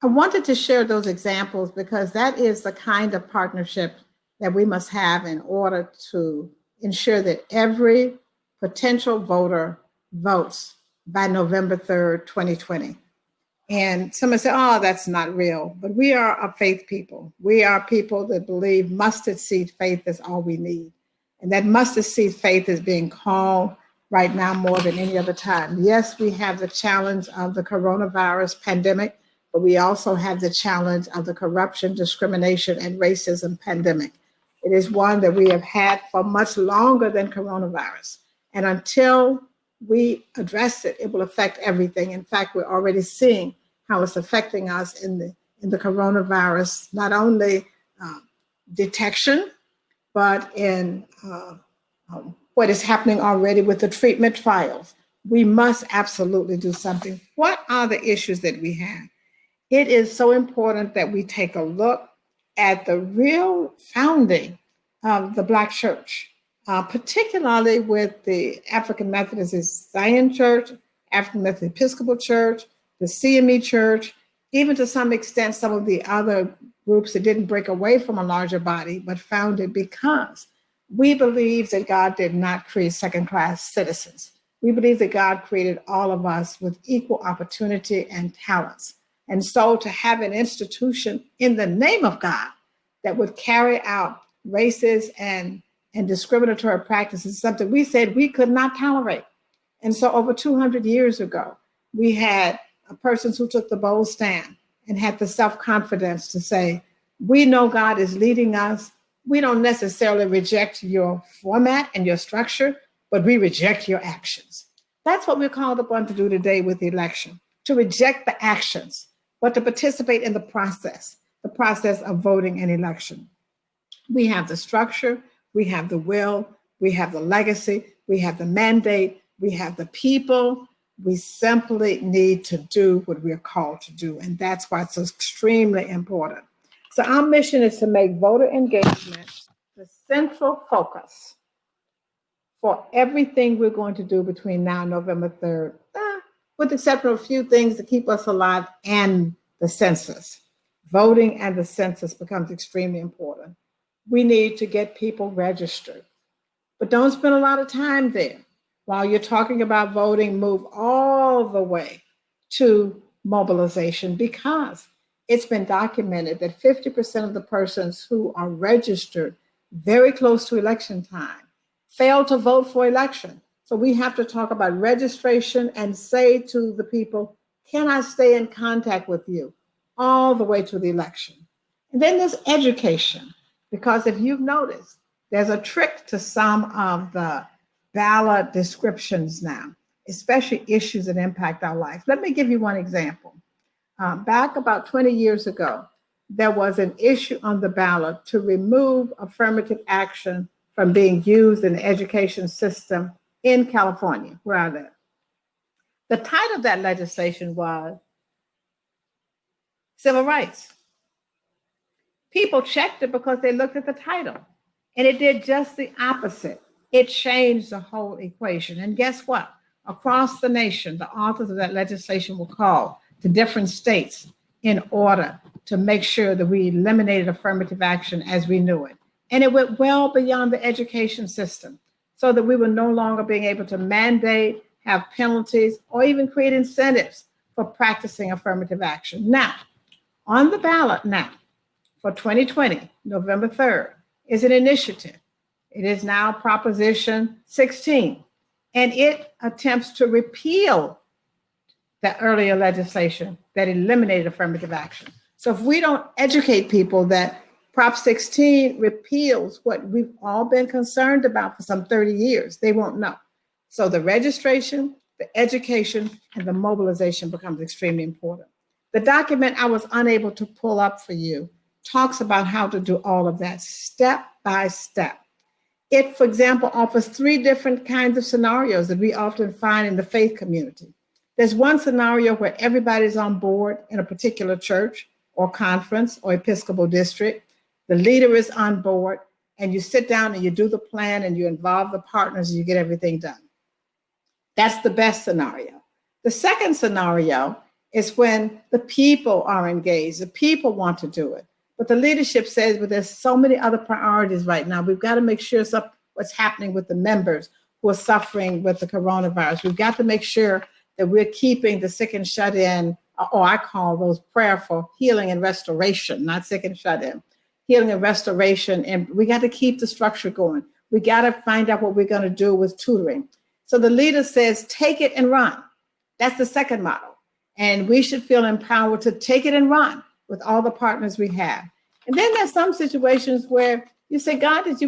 I wanted to share those examples because that is the kind of partnership that we must have in order to ensure that every potential voter votes by November 3rd, 2020. And someone said, oh, that's not real. But we are a faith people. We are people that believe mustard seed faith is all we need. And that mustard seed faith is being called right now more than any other time. Yes, we have the challenge of the coronavirus pandemic, but we also have the challenge of the corruption, discrimination, and racism pandemic. It is one that we have had for much longer than coronavirus. And until we address it, it will affect everything. In fact, we're already seeing how it's affecting us in the coronavirus, not only detection, but in what is happening already with the treatment trials. We must absolutely do something. What are the issues that we have? It is so important that we take a look at the real founding of the Black church, particularly with the African Methodist Zion Church, African Methodist Episcopal Church, the CME Church, even to some extent, some of the other groups that didn't break away from a larger body, but founded because we believe that God did not create second-class citizens. We believe that God created all of us with equal opportunity and talents. And so to have an institution in the name of God that would carry out racist and discriminatory practices is something we said we could not tolerate. And so over 200 years ago, we had persons who took the bold stand and had the self-confidence to say, we know God is leading us. We don't necessarily reject your format and your structure, but we reject your actions. That's what we're called upon to do today with the election, to reject the actions, but to participate in the process of voting and election. We have the structure, we have the will, we have the legacy, we have the mandate, we have the people. We simply need to do what we're called to do. And that's why it's so extremely important. So our mission is to make voter engagement the central focus for everything we're going to do between now and November 3rd, with the exception of a few things to keep us alive and the census. Voting and the census becomes extremely important. We need to get people registered, but don't spend a lot of time there. While you're talking about voting, move all the way to mobilization, because it's been documented that 50% of the persons who are registered very close to election time fail to vote for election. So we have to talk about registration and say to the people, can I stay in contact with you all the way to the election? And then there's education, because if you've noticed, there's a trick to some of the ballot descriptions now, especially issues that impact our life. Let me give you one example. Back about 20 years ago, there was an issue on the ballot to remove affirmative action from being used in the education system in California, where I live. The title of that legislation was Civil Rights. People checked it because they looked at the title, and it did just the opposite. It changed the whole equation. And guess what? Across the nation, the authors of that legislation were called to different states in order to make sure that we eliminated affirmative action as we knew it. And it went well beyond the education system, so that we were no longer being able to mandate, have penalties, or even create incentives for practicing affirmative action. Now, on the ballot now for 2020, November 3rd, is an initiative. It is now Proposition 16, and it attempts to repeal the earlier legislation that eliminated affirmative action. So if we don't educate people that Prop 16 repeals what we've all been concerned about for some 30 years, they won't know. So the registration, the education, and the mobilization becomes extremely important. The document I was unable to pull up for you talks about how to do all of that step by step. It, for example, offers 3 different kinds of scenarios that we often find in the faith community. There's one scenario where everybody's on board in a particular church or conference or Episcopal district. The leader is on board, and you sit down and you do the plan and you involve the partners and you get everything done. That's the best scenario. The second scenario It's when the people are engaged, the people want to do it. But the leadership says, but there's so many other priorities right now. We've got to make sure what's happening with the members who are suffering with the coronavirus. We've got to make sure that we're keeping the sick and shut in, or I call those prayerful healing and restoration, not sick and shut in, healing and restoration. And we got to keep the structure going. We got to find out what we're going to do with tutoring. So the leader says, take it and run. That's the second model. And we should feel empowered to take it and run with all the partners we have. And then there's some situations where you say, God, did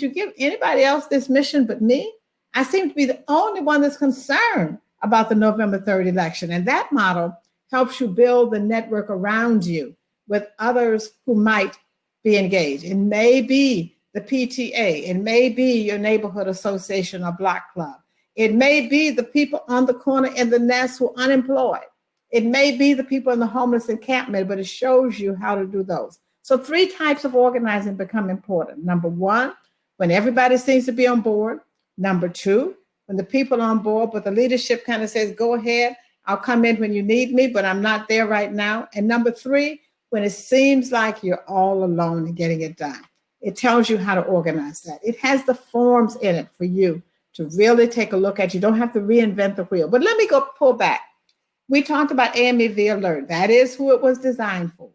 you give anybody else this mission but me? I seem to be the only one that's concerned about the November 3rd election. And that model helps you build the network around you with others who might be engaged. It may be the PTA. It may be your neighborhood association or block club. It may be the people on the corner in the nest who are unemployed. It may be the people in the homeless encampment, but it shows you how to do those. So 3 types of organizing become important. Number 1, when everybody seems to be on board. Number 2, when the people are on board, but the leadership kind of says, go ahead, I'll come in when you need me, but I'm not there right now. And number 3, when it seems like you're all alone in getting it done. It tells you how to organize that. It has the forms in it for you to really take a look at. You don't have to reinvent the wheel. But let me go pull back. We talked about AMEV Alert. That is who it was designed for.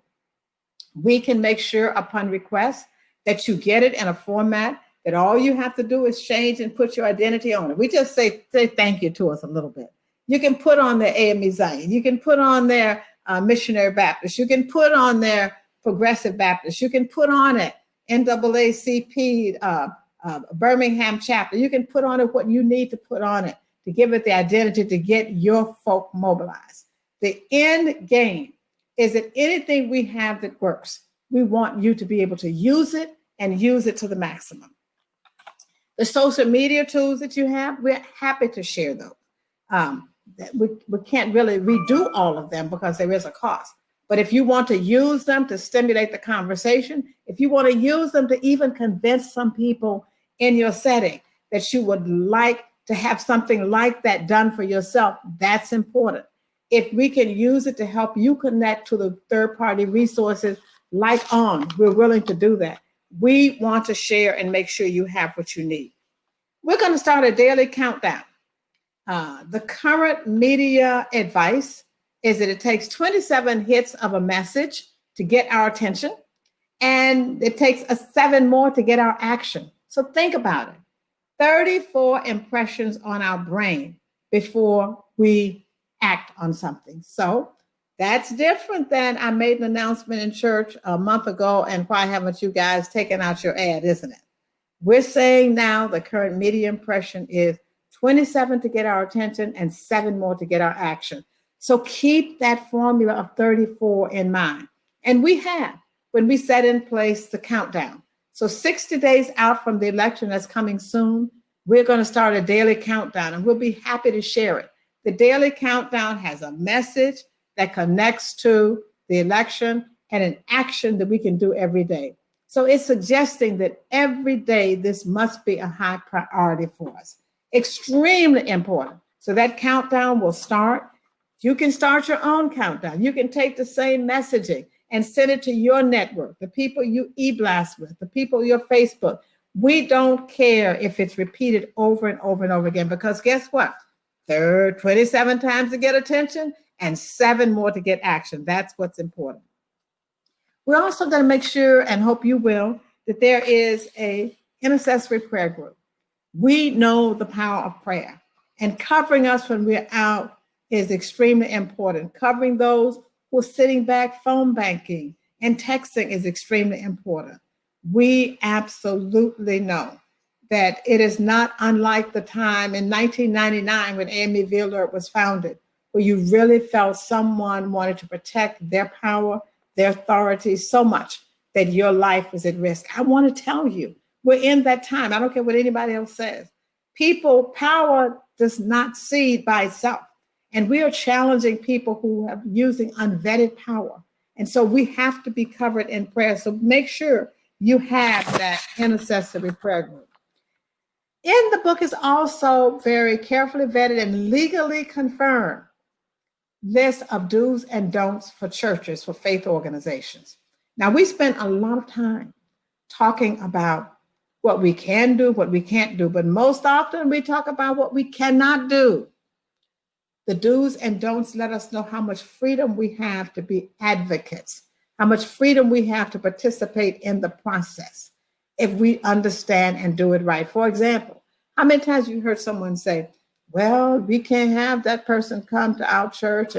We can make sure upon request that you get it in a format that all you have to do is change and put your identity on it. We just say thank you to us a little bit. You can put on their AME Zion. You can put on their Missionary Baptist. You can put on their Progressive Baptist. You can put on it NAACP Birmingham chapter. You can put on it what you need to put on it to give it the identity to get your folk mobilized. The end game is that anything we have that works, we want you to be able to use it and use it to the maximum. The social media tools that you have, we're happy to share those. We can't really redo all of them because there is a cost. But if you want to use them to stimulate the conversation, if you want to use them to even convince some people in your setting that you would like to have something like that done for yourself, that's important. If we can use it to help you connect to the third-party resources like we're willing to do that. We want to share and make sure you have what you need. We're going to start a daily countdown. The current media advice is that it takes 27 hits of a message to get our attention, and it takes 7 more to get our action. So think about it. 34 impressions on our brain before we act on something. So that's different than I made an announcement in church a month ago, and why haven't you guys taken out your ad, isn't it? We're saying now the current media impression is 27 to get our attention and 7 more to get our action. So keep that formula of 34 in mind. And we have, when we set in place the countdown. So 60 days out from the election that's coming soon, we're going to start a daily countdown, and we'll be happy to share it. The daily countdown has a message that connects to the election and an action that we can do every day. So it's suggesting that every day this must be a high priority for us. Extremely important. So that countdown will start. You can start your own countdown. You can take the same messaging and send it to your network, the people you e-blast with, the people your Facebook. We don't care if it's repeated over and over and over again, because guess what? 27 times to get attention and 7 more to get action. That's what's important. We're also going to make sure, and hope you will, that there is a intercessory prayer group. We know the power of prayer, and covering us when we're out is extremely important. Covering those who are sitting back, phone banking and texting is extremely important. We absolutely know that it is not unlike the time in 1999 when AMEV Alert was founded, where you really felt someone wanted to protect their power, their authority so much that your life was at risk. I want to tell you, we're in that time. I don't care what anybody else says. Power does not seed by itself. And we are challenging people who are using unvetted power. And so we have to be covered in prayer. So make sure you have that intercessory prayer group. In the book is also very carefully vetted and legally confirmed list of do's and don'ts for churches, for faith organizations. Now, we spent a lot of time talking about what we can do, what we can't do, but most often we talk about what we cannot do. The do's and don'ts let us know how much freedom we have to be advocates, how much freedom we have to participate in the process if we understand and do it right. For example, how many times you heard someone say, well, we can't have that person come to our church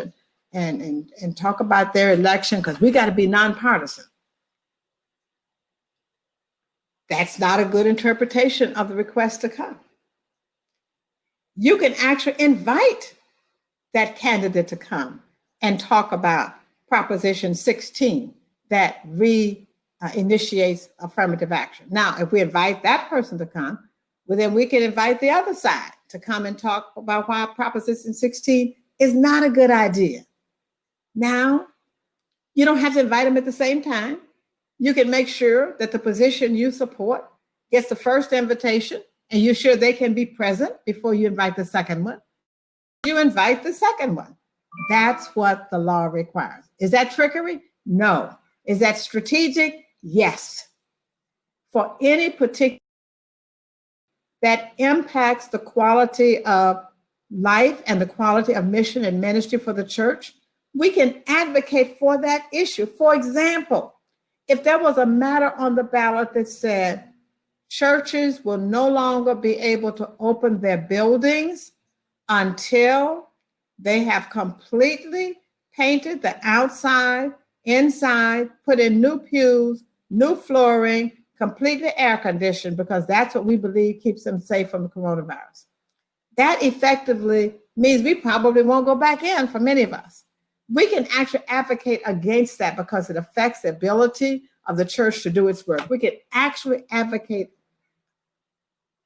and talk about their election because we got to be nonpartisan. That's not a good interpretation of the request to come. You can actually invite that candidate to come and talk about Proposition 16 that initiates affirmative action. Now, if we invite that person to come, well, then we can invite the other side to come and talk about why Proposition 16 is not a good idea. Now, you don't have to invite them at the same time. You can make sure that the position you support gets the first invitation, and you're sure they can be present before you invite the second one. You invite the second one. That's what the law requires. Is that trickery? No. Is that strategic? Yes. For any particular that impacts the quality of life and the quality of mission and ministry for the church, we can advocate for that issue. For example, if there was a matter on the ballot that said churches will no longer be able to open their buildings until they have completely painted the outside, inside, put in new pews, new flooring, completely air conditioned, because that's what we believe keeps them safe from the coronavirus. That effectively means we probably won't go back in for many of us. We can actually advocate against that because it affects the ability of the church to do its work. We can actually advocate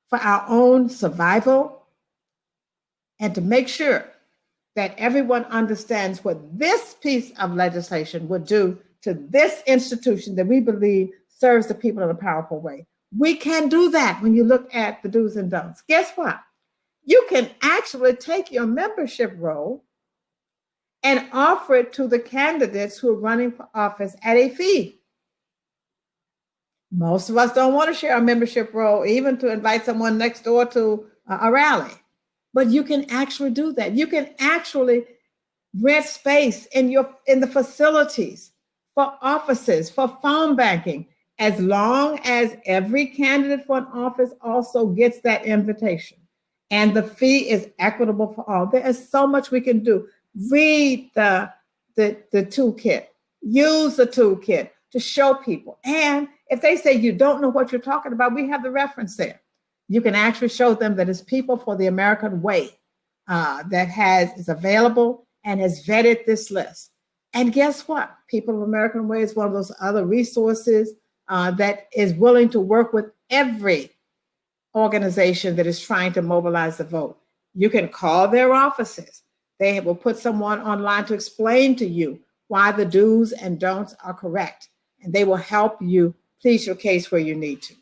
for our own survival and to make sure that everyone understands what this piece of legislation would do to this institution that we believe serves the people in a powerful way. We can do that when you look at the do's and don'ts. Guess what? You can actually take your membership roll and offer it to the candidates who are running for office at a fee. Most of us don't want to share a membership roll, even to invite someone next door to a rally. But you can actually do that. You can actually rent space in the facilities for offices, for phone banking, as long as every candidate for an office also gets that invitation. And the fee is equitable for all. There is so much we can do. Read the toolkit. Use the toolkit to show people. And if they say you don't know what you're talking about, we have the reference there. You can actually show them that it's People for the American Way that is available and has vetted this list. And guess what? People of American Way is one of those other resources that is willing to work with every organization that is trying to mobilize the vote. You can call their offices. They will put someone online to explain to you why the do's and don'ts are correct. And they will help you plead your case where you need to.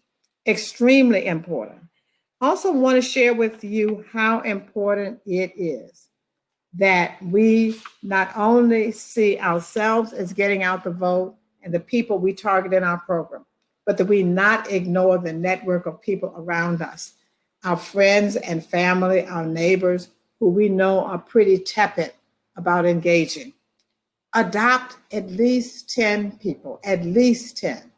Extremely important. Also want to share with you how important it is that we not only see ourselves as getting out the vote and the people we target in our program, but that we not ignore the network of people around us, our friends and family, our neighbors, who we know are pretty tepid about engaging. Adopt at least 10 people, at least 10,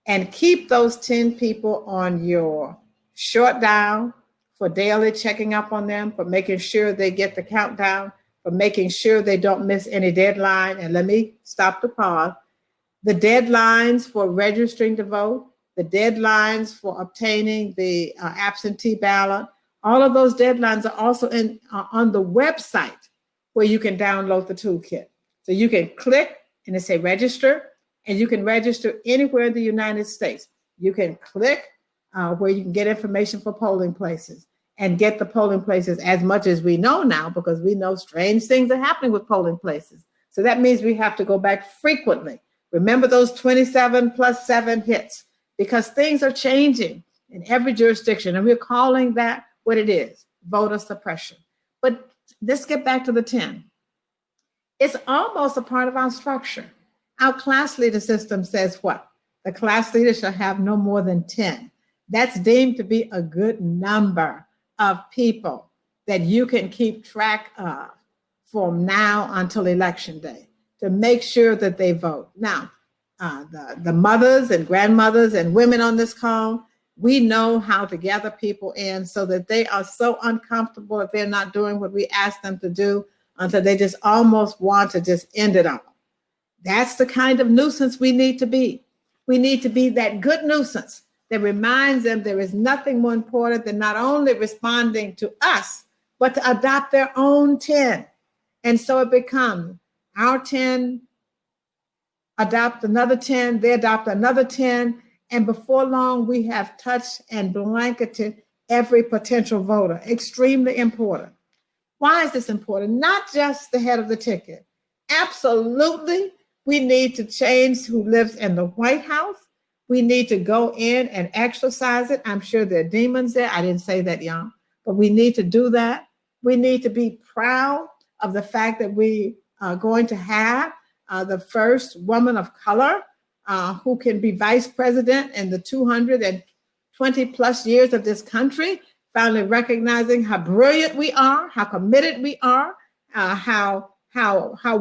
and keep those 10 people on your short dial for daily checking up on them, for making sure they get the countdown, for making sure they don't miss any deadline. And let me stop the pause. The deadlines for registering to vote, the deadlines for obtaining the absentee ballot, all of those deadlines are also on the website where you can download the toolkit. So you can click and it say register, and you can register anywhere in the United States. You can click where you can get information for polling places and get the polling places as much as we know now, because we know strange things are happening with polling places. So that means we have to go back frequently. Remember those 27+7 hits, because things are changing in every jurisdiction, and we're calling that what it is, voter suppression. But let's get back to the 10. It's almost a part of our structure. Our class leader system says what? The class leader shall have no more than 10. That's deemed to be a good number of people that you can keep track of from now until election day to make sure that they vote. Now, the mothers and grandmothers and women on this call, we know how to gather people in so that they are so uncomfortable if they're not doing what we ask them to do until they just almost want to just end it all. That's the kind of nuisance we need to be. We need to be that good nuisance that reminds them there is nothing more important than not only responding to us, but to adopt their own 10. And so it becomes our 10, adopt another 10, they adopt another 10. And before long, we have touched and blanketed every potential voter. Extremely important. Why is this important? Not just the head of the ticket. Absolutely, we need to change who lives in the White House. We need to go in and exercise it. I'm sure there are demons there. I didn't say that, y'all, but we need to do that. We need to be proud of the fact that we are going to have the first woman of color who can be vice president in the 220 plus years of this country, finally recognizing how brilliant we are, how committed we are, how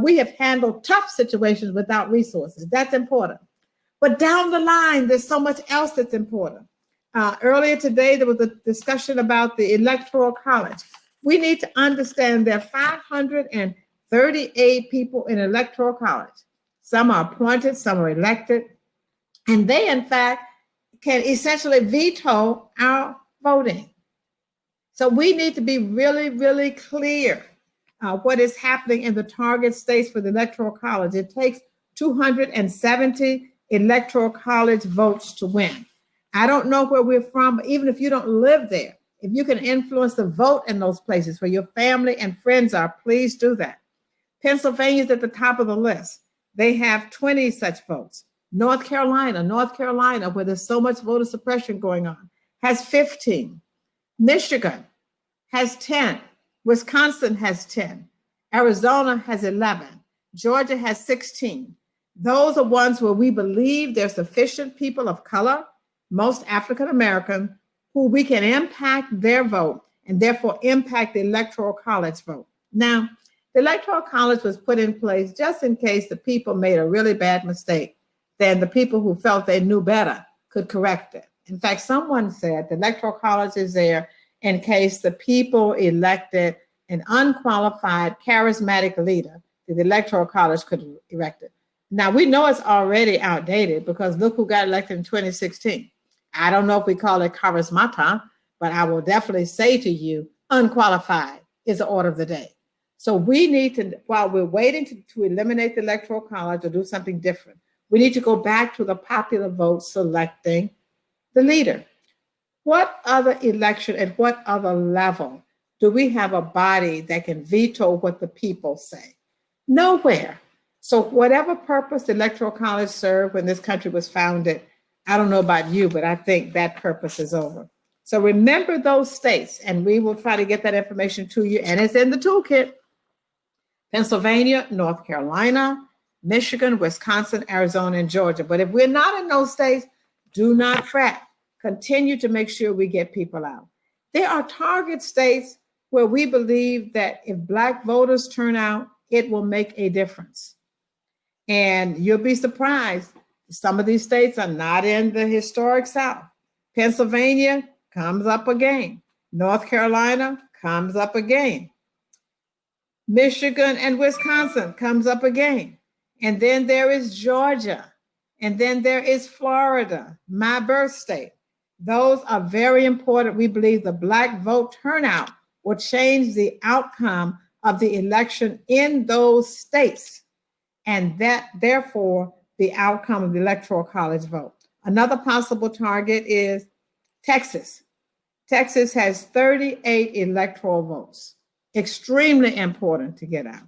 we have handled tough situations without resources. That's important. But down the line, there's so much else that's important. Earlier today, there was a discussion about the Electoral College. We need to understand there are 538 people in Electoral College. Some are appointed, some are elected, and they, in fact, can essentially veto our voting. So we need to be really, really clear what is happening in the target states for the Electoral College. It takes 270 Electoral College votes to win. I don't know where we're from, but even if you don't live there, if you can influence the vote in those places where your family and friends are, please do that. Pennsylvania is at the top of the list. They have 20 such votes. North Carolina, where there's so much voter suppression going on, has 15. Michigan has 10. Wisconsin has 10. Arizona has 11. Georgia has 16. Those are ones where we believe there's sufficient people of color, most African American, who we can impact their vote and therefore impact the Electoral College vote. Now, the Electoral College was put in place just in case the people made a really bad mistake, then the people who felt they knew better could correct it. In fact, someone said the Electoral College is there in case the people elected an unqualified, charismatic leader that the Electoral College could erect it. Now, we know it's already outdated because look who got elected in 2016. I don't know if we call it charismata, but I will definitely say to you, unqualified is the order of the day. So we need to, while we're waiting to eliminate the Electoral College or do something different, we need to go back to the popular vote selecting the leader. What other election at what other level do we have a body that can veto what the people say? Nowhere. So whatever purpose the Electoral College served when this country was founded, I don't know about you, but I think that purpose is over. So remember those states, and we will try to get that information to you, and it's in the toolkit. Pennsylvania, North Carolina, Michigan, Wisconsin, Arizona, and Georgia. But if we're not in those states, do not fret. Continue to make sure we get people out. There are target states where we believe that if Black voters turn out, it will make a difference. And you'll be surprised. Some of these states are not in the historic South. Pennsylvania comes up again. North Carolina comes up again. Michigan and Wisconsin comes up again. And then there is Georgia. And then there is Florida, my birth state. Those are very important. We believe the Black vote turnout will change the outcome of the election in those states. And that, therefore, the outcome of the Electoral College vote. Another possible target is Texas. Texas has 38 electoral votes. Extremely important to get out.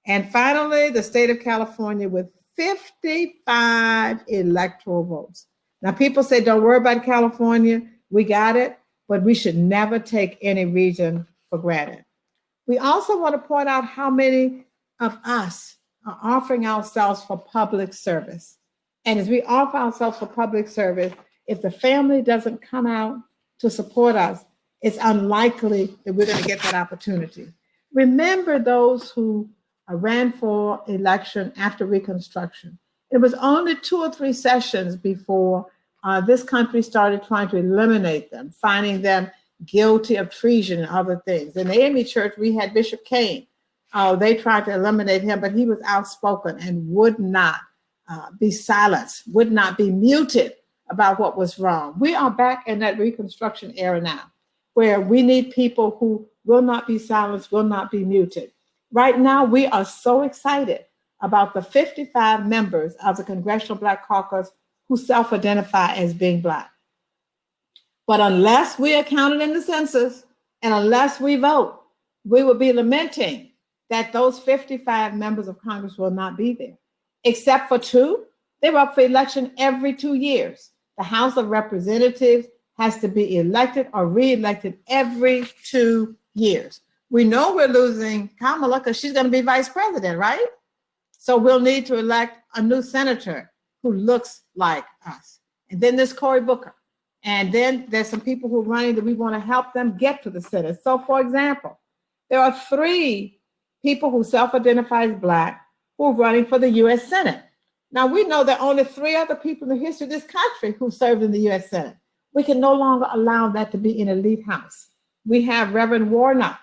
And finally, the state of California with 55 electoral votes. Now, people say, don't worry about California. We got it, but we should never take any region for granted. We also want to point out how many of us are offering ourselves for public service. And as we offer ourselves for public service, if the family doesn't come out to support us, it's unlikely that we're going to get that opportunity. Remember those who ran for election after Reconstruction. It was only 2 or 3 sessions before this country started trying to eliminate them, finding them guilty of treason and other things. In the AME Church, we had Bishop Kane. They tried to eliminate him, but he was outspoken and would not be silenced, would not be muted about what was wrong. We are back in that Reconstruction era now, where we need people who will not be silenced, will not be muted. Right now, we are so excited about the 55 members of the Congressional Black Caucus who self-identify as being Black. But unless we are counted in the census and unless we vote, we will be lamenting that those 55 members of Congress will not be there, except for 2. They were up for election every 2 years. The House of Representatives has to be elected or re-elected every 2 years. We know we're losing Kamala because she's going to be vice president, right? So we'll need to elect a new senator who looks like us. And then there's Cory Booker. And then there's some people who are running that we want to help them get to the Senate. So for example, there are 3 people who self-identify as Black who are running for the U.S. Senate. Now we know there are only 3 other people in the history of this country who served in the U.S. Senate. We can no longer allow that to be an elite house. We have Reverend Warnock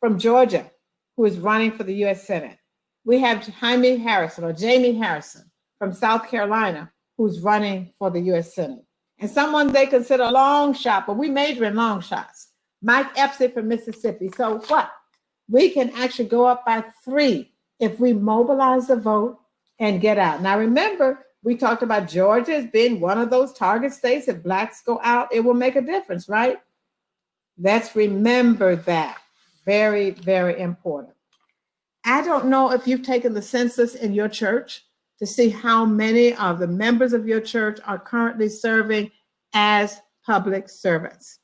from Georgia, who is running for the U.S. Senate. We have Jamie Harrison from South Carolina, who's running for the U.S. Senate. And someone they consider a long shot, but we major in long shots, Mike Epstein from Mississippi. So what? We can actually go up by 3 if we mobilize the vote and get out. Now remember, we talked about Georgia as being one of those target states. If Blacks go out, it will make a difference, right? Let's remember that. Very, very important. I don't know if you've taken the census in your church to see how many of the members of your church are currently serving as public servants.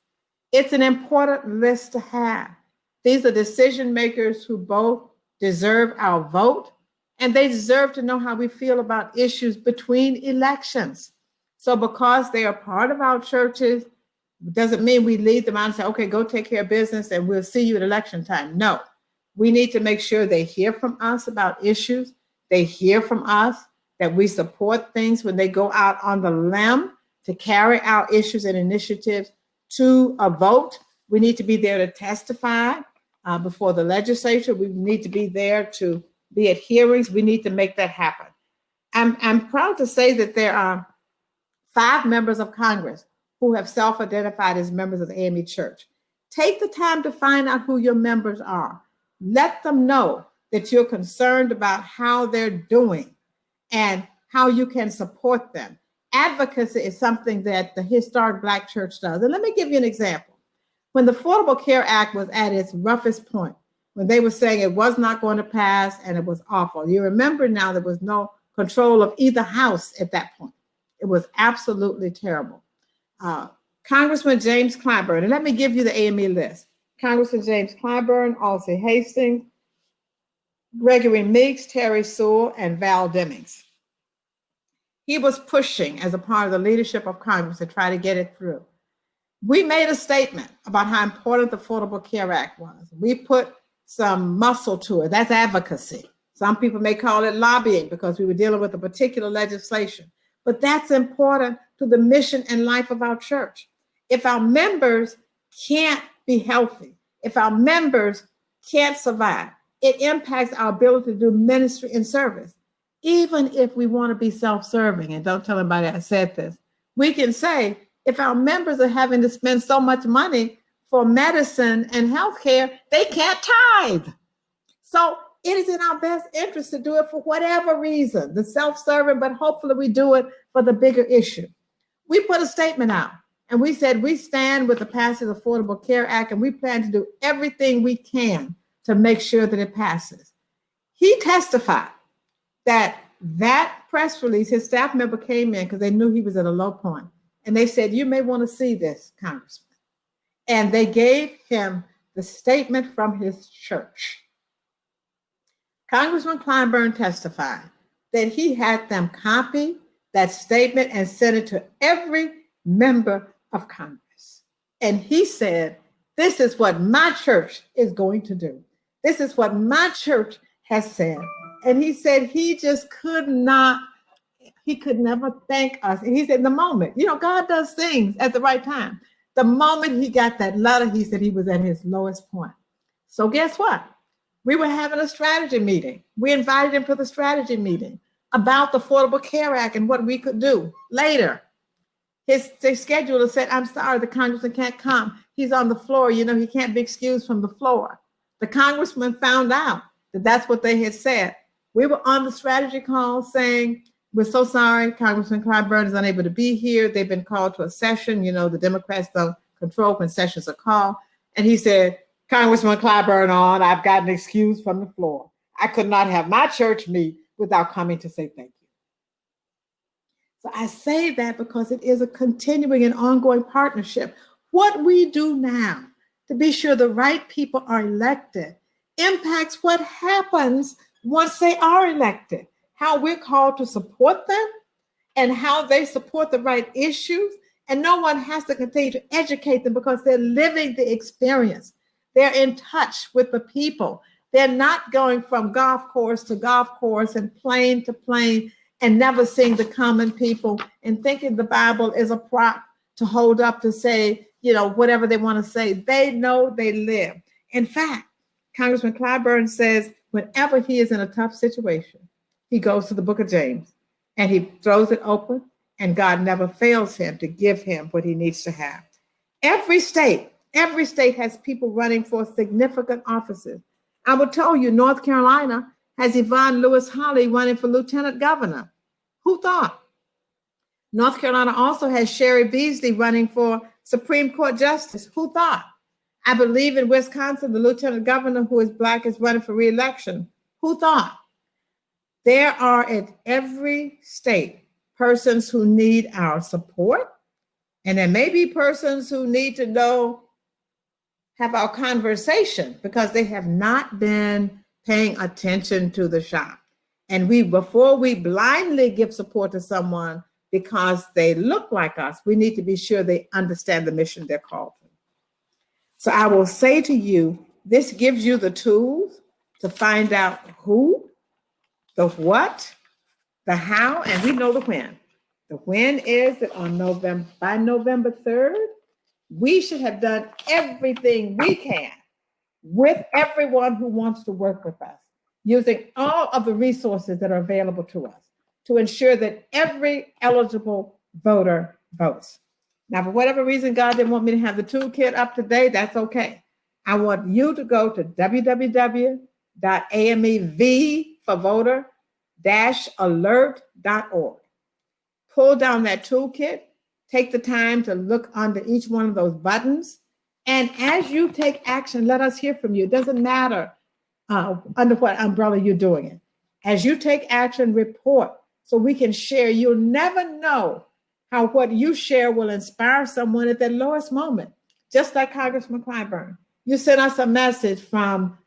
It's an important list to have. These are decision makers who both deserve our vote and they deserve to know how we feel about issues between elections. So because they are part of our churches, doesn't mean we lead them out and say, okay, go take care of business and we'll see you at election time. No, we need to make sure they hear from us about issues. They hear from us that we support things when they go out on the limb to carry out issues and initiatives to a vote. We need to be there to testify before the legislature. We need to be there to be at hearings. We need to make that happen. I'm proud to say that there are 5 members of Congress who have self-identified as members of the AME Church. Take the time to find out who your members are. Let them know that you're concerned about how they're doing and how you can support them. Advocacy is something that the historic Black church does. And let me give you an example. When the Affordable Care Act was at its roughest point, when they were saying it was not going to pass and it was awful, you remember now there was no control of either house at that point. It was absolutely terrible. Congressman James Kleinberg, and let me give you the AME list. Congressman James Kleinberg, Alcee Hastings, Gregory Meeks, Terry Sewell, and Val Demings. He was pushing as a part of the leadership of Congress to try to get it through. We made a statement about how important the Affordable Care Act was. We put some muscle to it. That's advocacy. Some people may call it lobbying because we were dealing with a particular legislation. But that's important to the mission and life of our church. If our members can't be healthy, if our members can't survive, it impacts our ability to do ministry and service. Even if we want to be self-serving, and don't tell anybody I said this, we can say, if our members are having to spend so much money for medicine and healthcare, they can't tithe. So it is in our best interest to do it for whatever reason, the self-serving, but hopefully we do it for the bigger issue. We put a statement out and we said we stand with the passage of the Affordable Care Act and we plan to do everything we can to make sure that it passes. He testified that press release, his staff member came in because they knew he was at a low point. And they said, you may want to see this, Congressman. And they gave him the statement from his church. Congressman Kleinberg testified that he had them copy that statement and send it to every member of Congress. And he said, this is what my church is going to do. This is what my church has said. And he said he just could not, he could never thank us. And he said, the moment, God does things at the right time. The moment he got that letter, he said he was at his lowest point. So guess what? We were having a strategy meeting. We invited him to the strategy meeting about the Affordable Care Act and what we could do later. His scheduler said, I'm sorry, the congressman can't come. He's on the floor. He can't be excused from the floor. The congressman found out that that's what they had said. We were on the strategy call saying, we're so sorry, Congressman Kleinberg is unable to be here. They've been called to a session. The Democrats don't control when sessions are called. And he said, Congressman Kleinberg on, I've gotten excused from the floor. I could not have my church meet without coming to say thank you. So I say that because it is a continuing and ongoing partnership. What we do now to be sure the right people are elected impacts what happens once they are elected, how we're called to support them and how they support the right issues. And no one has to continue to educate them because they're living the experience. They're in touch with the people. They're not going from golf course to golf course and plane to plane and never seeing the common people and thinking the Bible is a prop to hold up to say, whatever they want to say. They know they live. In fact, Congressman Kleinberg says whenever he is in a tough situation, he goes to the book of James and he throws it open, and God never fails him to give him what he needs to have. Every state has people running for significant offices. I will tell you, North Carolina has Yvonne Lewis Holly running for lieutenant governor. Who thought? North Carolina also has Sherry Beasley running for Supreme Court justice. Who thought? I believe in Wisconsin, the lieutenant governor who is Black is running for re-election. Who thought? There are at every state persons who need our support, and there may be persons who need to have our conversation because they have not been paying attention to the shop. And before we blindly give support to someone because they look like us, we need to be sure they understand the mission they're called to. So I will say to you, this gives you the tools to find out who, the what, the how, and we know the when. The when is that by November 3rd, we should have done everything we can with everyone who wants to work with us, using all of the resources that are available to us to ensure that every eligible voter votes. Now, for whatever reason, God didn't want me to have the toolkit up today, that's okay. I want you to go to www.amev-for-voter-alert.org. Pull down that toolkit, take the time to look under each one of those buttons. And as you take action, let us hear from you. It doesn't matter under what umbrella you're doing it. As you take action, report so we can share. You'll never know how what you share will inspire someone at their lowest moment. Just like Congressman Kleinberg. You sent us a message from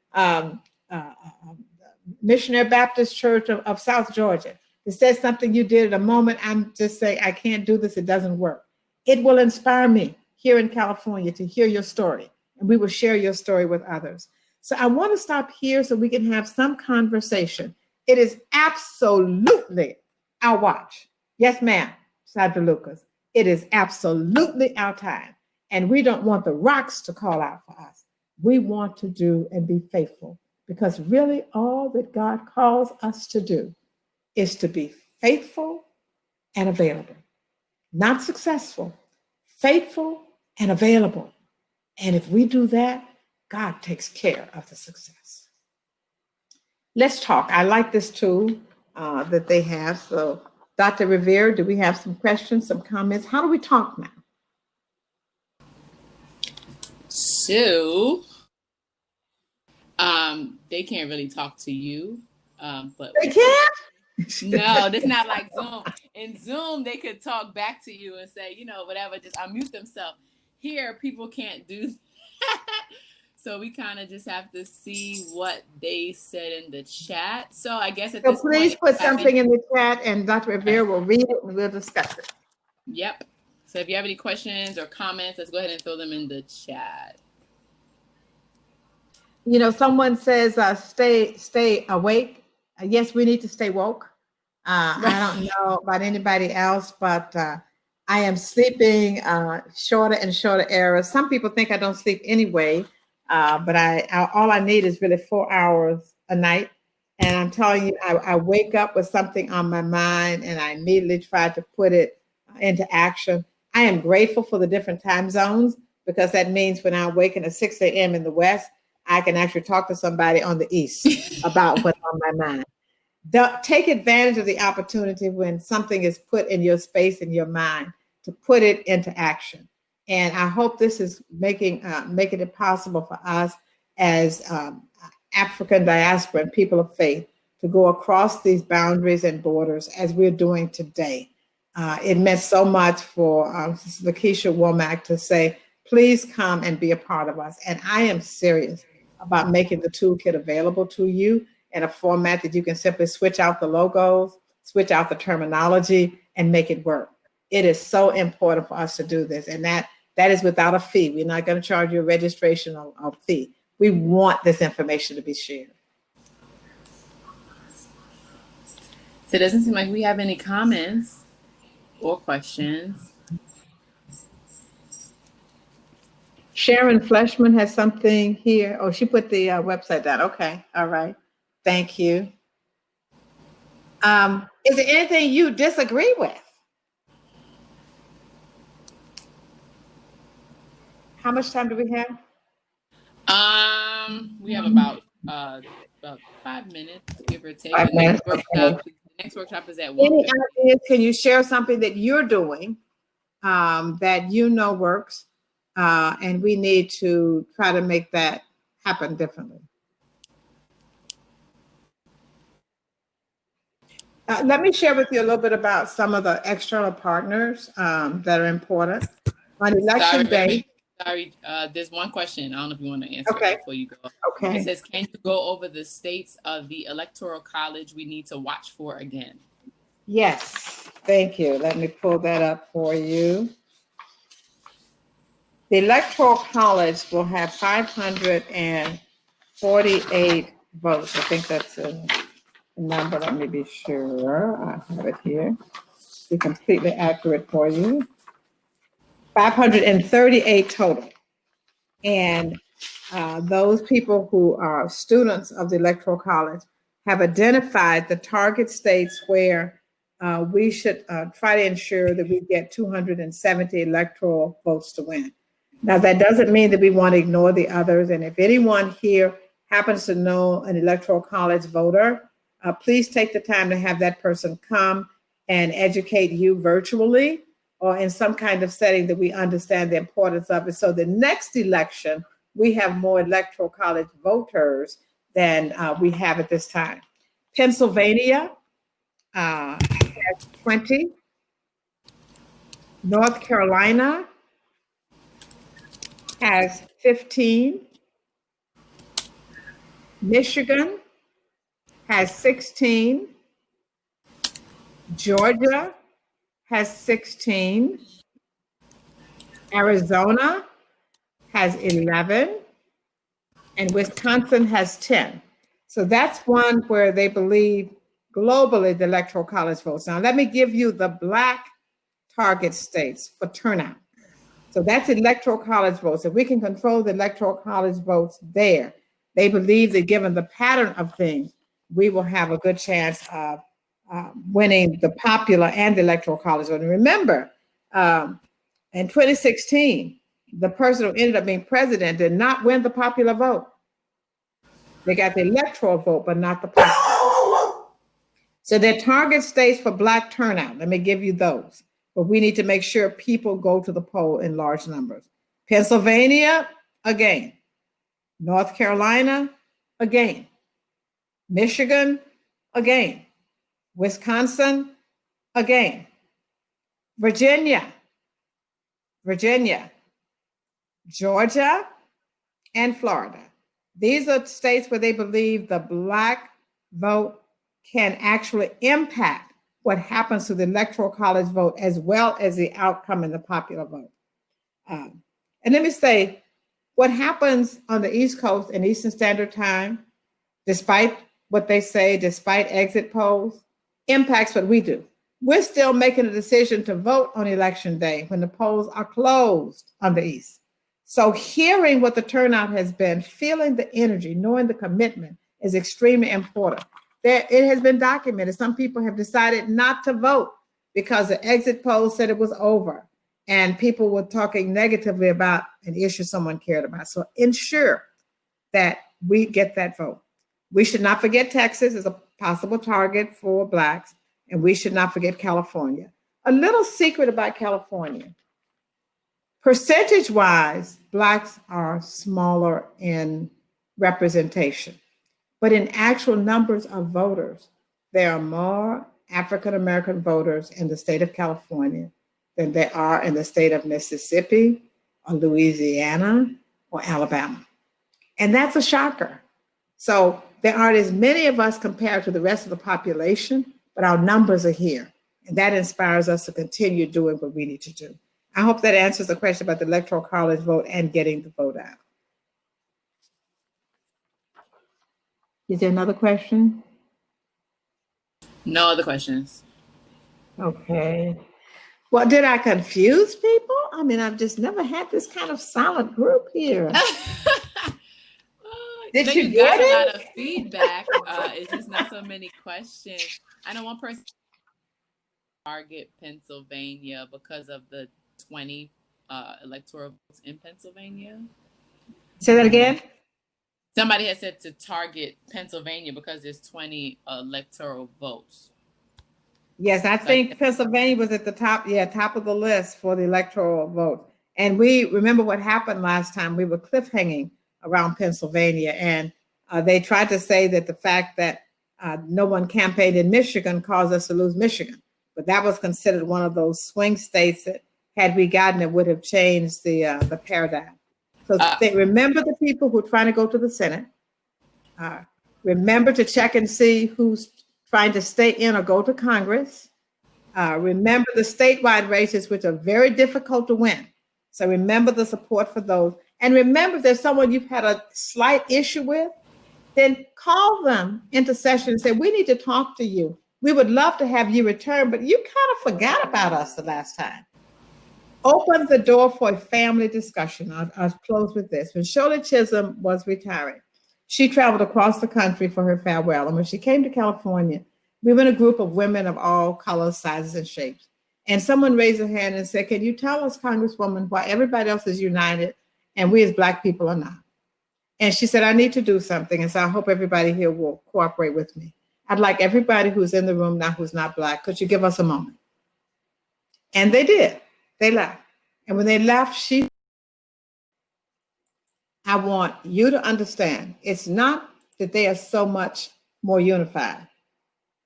Missionary Baptist Church of South Georgia. It says something you did at a moment. I'm just saying, I can't do this. It doesn't work. It will inspire me here in California to hear your story, and we will share your story with others. So I want to stop here so we can have some conversation. It is absolutely our watch. Yes, ma'am, Dr. Lucas. It is absolutely our time. And we don't want the rocks to call out for us. We want to do and be faithful, because really all that God calls us to do is to be faithful and available. Not successful, faithful and available. And if we do that, God takes care of the success. Let's talk. I like this tool that they have. So, Dr. Rivera, do we have some questions, some comments? How do we talk now? So, they can't really talk to you, but they can't. No, that's not like Zoom. In Zoom, they could talk back to you and say, whatever, just unmute themselves. Here, people can't do that. So we kind of just have to see what they said in the chat. So I guess at So this please point, put something in the chat and Dr. Rivera will read it and we'll discuss it. Yep. So if you have any questions or comments, let's go ahead and throw them in the chat. You know, someone says, stay awake. Yes, we need to stay woke. I don't know about anybody else, but I am sleeping shorter and shorter hours. Some people think I don't sleep anyway, but all I need is really 4 hours a night. And I'm telling you, I wake up with something on my mind and I immediately try to put it into action. I am grateful for the different time zones because that means when I'm waking at 6 a.m. in the West, I can actually talk to somebody on the East about what's on my mind. Take advantage of the opportunity when something is put in your space in your mind to put it into action. And I hope this is making it possible for us as African diaspora and people of faith to go across these boundaries and borders as we're doing today. It meant so much for LaKesha Womack to say, please come and be a part of us. And I am serious about making the toolkit available to you in a format that you can simply switch out the logos, switch out the terminology, and make it work. It is so important for us to do this. And that is without a fee. We're not going to charge you a registration or fee. We want this information to be shared. So it doesn't seem like we have any comments or questions. Sharon Fleshman has something here. Oh, she put the website down. Okay. All right. Thank you. Is there anything you disagree with? How much time do we have? We have about 5 minutes, give or take. 5 minutes. The next workshop is at 1:00. Any ideas? Can you share something that you're doing that you know works, and we need to try to make that happen differently? Let me share with you a little bit about some of the external partners that are important. On election day. Sorry, there's one question. I don't know if you want to answer it before you go. Okay. It says, can you go over the states of the Electoral College we need to watch for again? Yes, thank you. Let me pull that up for you. The Electoral College will have 548 votes. I think that's a number. Let me be sure. I have it here. Be completely accurate for you. 538 total. And those people who are students of the Electoral College have identified the target states where we should try to ensure that we get 270 electoral votes to win. Now, that doesn't mean that we want to ignore the others. And if anyone here happens to know an Electoral College voter, please take the time to have that person come and educate you virtually or in some kind of setting that we understand the importance of it. So the next election, we have more Electoral College voters than we have at this time. Pennsylvania has 20. North Carolina has 15. Michigan has 16. Georgia has 16. Arizona has 11. And Wisconsin has 10. So that's one where they believe globally the Electoral College votes. Now, let me give you the Black target states for turnout. So that's Electoral College votes. If we can control the Electoral College votes there, they believe that given the pattern of things, we will have a good chance of winning the popular and the Electoral College vote. And remember, in 2016, the person who ended up being president did not win the popular vote. They got the electoral vote, but not the popular. So their target states for Black turnout, let me give you those. But we need to make sure people go to the poll in large numbers. Pennsylvania, again. North Carolina, again. Michigan, again. Wisconsin, again. Virginia. Georgia, and Florida. These are states where they believe the Black vote can actually impact what happens to the Electoral College vote as well as the outcome in the popular vote. And let me say, what happens on the East Coast and Eastern Standard Time, despite what they say, despite exit polls, impacts what we do. We're still making a decision to vote on election day when the polls are closed on the East. So hearing what the turnout has been, feeling the energy, knowing the commitment is extremely important. It has been documented. Some people have decided not to vote because the exit polls said it was over and people were talking negatively about an issue someone cared about. So ensure that we get that vote. We should not forget Texas is a possible target for Blacks, and we should not forget California. A little secret about California. Percentage-wise, Blacks are smaller in representation, but in actual numbers of voters, there are more African-American voters in the state of California than there are in the state of Mississippi or Louisiana or Alabama. And that's a shocker. So there aren't as many of us compared to the rest of the population, but our numbers are here. And that inspires us to continue doing what we need to do. I hope that answers the question about the Electoral College vote and getting the vote out. Is there another question? No other questions. Okay. Well, did I confuse people? I mean, I've just never had this kind of solid group here. Did you got get a it? lot of feedback. It's just not so many questions. I know one person target Pennsylvania because of the 20 electoral votes in Pennsylvania. Say that again. Somebody has said to target Pennsylvania because there's 20 electoral votes. Yes, I think Pennsylvania was at the top, top of the list for the electoral vote. And we remember what happened last time. We were cliffhanging around Pennsylvania, and they tried to say that the fact that no one campaigned in Michigan caused us to lose Michigan. But that was considered one of those swing states that, had we gotten it, would have changed the paradigm. So remember the people who are trying to go to the Senate. Remember to check and see who's trying to stay in or go to Congress. Remember the statewide races, which are very difficult to win. So remember the support for those. And remember, if there's someone you've had a slight issue with, then call them into session and say, we need to talk to you. We would love to have you return, but you kind of forgot about us the last time. Open the door for a family discussion. I'll close with this. When Shirley Chisholm was retiring, she traveled across the country for her farewell. And when she came to California, we were in a group of women of all colors, sizes, and shapes. And someone raised their hand and said, can you tell us, Congresswoman, why everybody else is united and we as Black people are not? And she said, I need to do something. And so I hope everybody here will cooperate with me. I'd like everybody who's in the room now who's not Black, could you give us a moment? And they did. They left. And when they left, I want you to understand, it's not that they are so much more unified.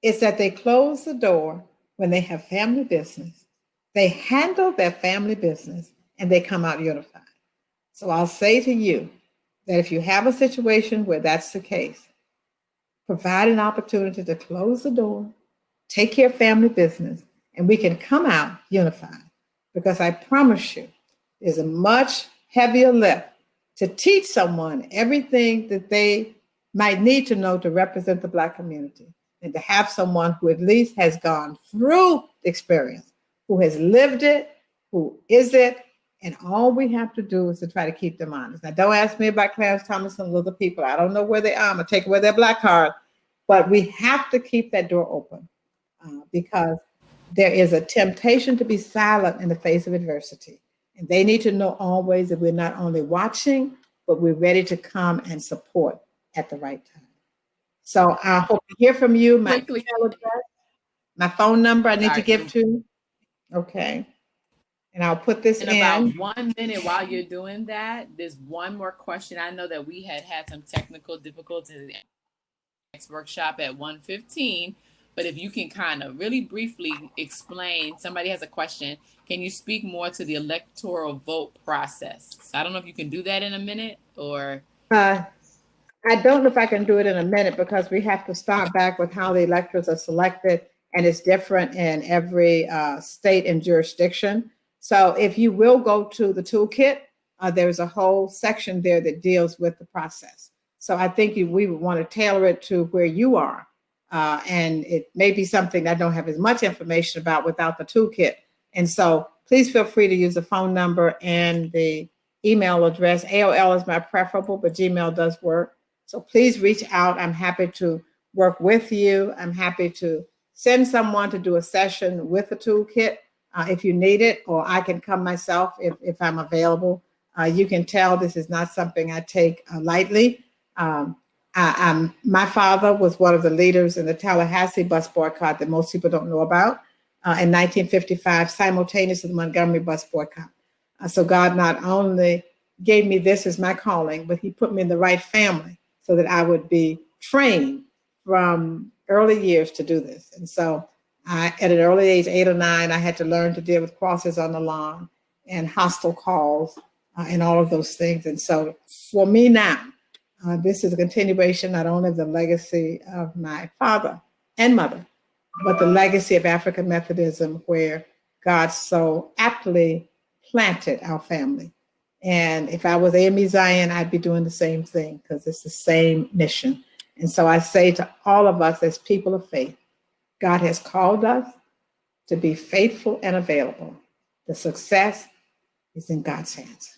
It's that they close the door when they have family business. They handle their family business and they come out unified. So I'll say to you that if you have a situation where that's the case, provide an opportunity to close the door, take care of family business, and we can come out unified. Because I promise you, there's a much heavier lift to teach someone everything that they might need to know to represent the Black community, and to have someone who at least has gone through the experience, who has lived it, who is it, and all we have to do is to try to keep them honest. Now, don't ask me about Clarence Thomas and other people. I don't know where they are. I'm going to take away their Black card, but we have to keep that door open because there is a temptation to be silent in the face of adversity. And they need to know always that we're not only watching, but we're ready to come and support at the right time. So I hope to hear from you. My email address, my phone number I need to give to. Okay. And I'll put this in. About 1 minute while you're doing that, there's one more question. I know that we had some technical difficulties in the next workshop at 1:15, But if you can kind of really briefly explain, somebody has a question, can you speak more to the electoral vote process? So I don't know if you can do that in a minute or. I don't know if I can do it in a minute because we have to start back with how the electors are selected, and it's different in every state and jurisdiction. So if you will go to the toolkit, there's a whole section there that deals with the process. So I think we would want to tailor it to where you are. And it may be something I don't have as much information about without the toolkit. And so please feel free to use the phone number and the email address. AOL is my preferable, but Gmail does work. So please reach out. I'm happy to work with you. I'm happy to send someone to do a session with the toolkit if you need it, or I can come myself if I'm available. You can tell this is not something I take lightly. My father was one of the leaders in the Tallahassee bus boycott that most people don't know about in 1955, simultaneous with the Montgomery bus boycott. So God not only gave me this as my calling, but he put me in the right family so that I would be trained from early years to do this. And so at an early age, 8 or 9, I had to learn to deal with crosses on the lawn and hostile calls and all of those things. And so for me now, this is a continuation not only of the legacy of my father and mother, but the legacy of African Methodism, where God so aptly planted our family. And if I was AME Zion, I'd be doing the same thing because it's the same mission. And so I say to all of us as people of faith, God has called us to be faithful and available. The success is in God's hands.